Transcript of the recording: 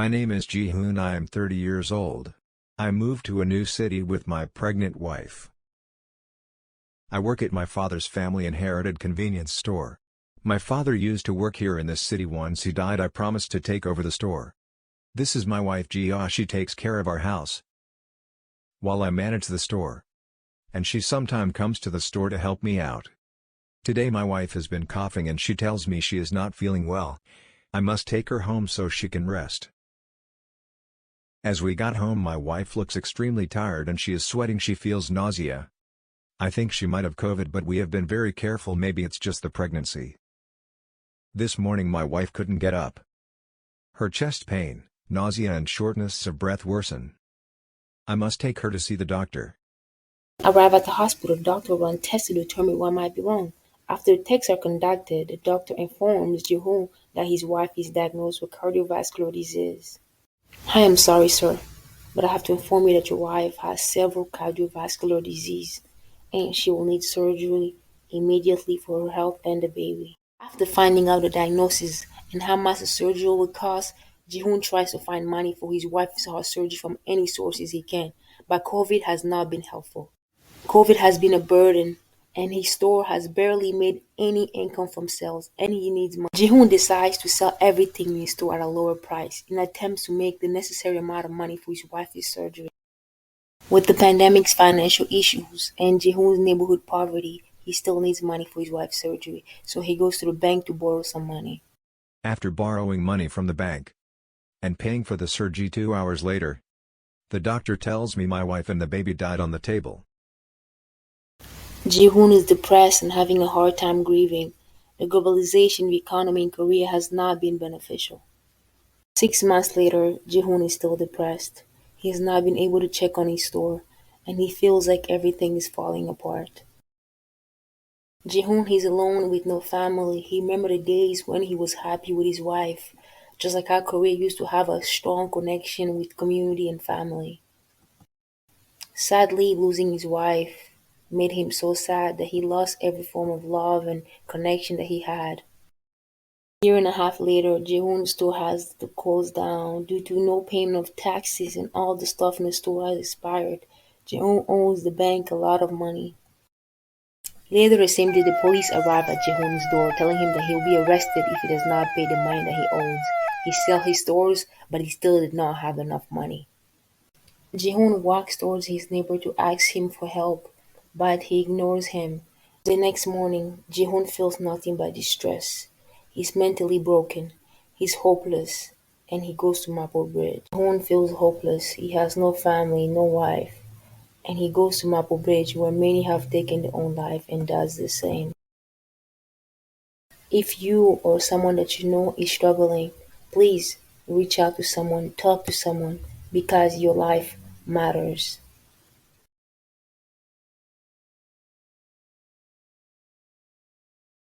My name is Jihoon. I am 30 years old. I moved to a new city with my pregnant wife. I work at my father's family inherited convenience store. My father used to work here in this city. Once he died, I promised to take over the store. This is my wife Jia. She takes care of our house while I manage the store. And she sometimes comes to the store to help me out. Today my wife has been coughing and she tells me she is not feeling well. I must take her home so she can rest. As we got home, my wife looks extremely tired and she is sweating. She feels nausea. I think she might have COVID, but we have been very careful. Maybe it's just the pregnancy. This morning my wife couldn't get up. Her chest pain, nausea and shortness of breath worsen. I must take her to see the doctor. Arrive at the hospital, the doctor will run tests to determine what might be wrong. After the tests are conducted, the doctor informs Jihoon that his wife is diagnosed with cardiovascular disease. I am sorry, sir, but I have to inform you that your wife has several cardiovascular disease and she will need surgery immediately for her health and the baby. After finding out the diagnosis and how much the surgery will cost, Jihoon tries to find money for his wife's heart surgery from any sources he can, but COVID has not been helpful. COVID has been a burden, and his store has barely made any income from sales, and he needs money. Jihoon decides to sell everything in his store at a lower price in attempts to make the necessary amount of money for his wife's surgery. With the pandemic's financial issues and Jihoon's neighborhood poverty, he still needs money for his wife's surgery, so he goes to the bank to borrow some money. After borrowing money from the bank and paying for the surgery 2 hours later, the doctor tells me my wife and the baby died on the table. Jihoon is depressed and having a hard time grieving. The globalization of the economy in Korea has not been beneficial. 6 months later, Jihoon is still depressed. He has not been able to check on his store, and he feels like everything is falling apart. Jihoon is alone with no family. He remembers the days when he was happy with his wife, just like how Korea used to have a strong connection with community and family. Sadly, losing his wife made him so sad that he lost every form of love and connection that he had. A year and a half later, Jihoon's store has to close down due to no payment of taxes and all the stuff in the store has expired. Jihoon owes the bank a lot of money. Later the same day, the police arrive at Jihoon's door, telling him that he will be arrested if he does not pay the money that he owes. He sells his stores, but he still did not have enough money. Jihoon walks towards his neighbor to ask him for help, but he ignores him. The next morning, Jihoon feels nothing but distress. He's mentally broken, he's hopeless, and he goes to Maple Bridge. Jihoon feels hopeless. He has no family, no wife, and he goes to Maple Bridge where many have taken their own life and does the same. If you or someone that you know is struggling, please reach out to someone, talk to someone, because your life matters.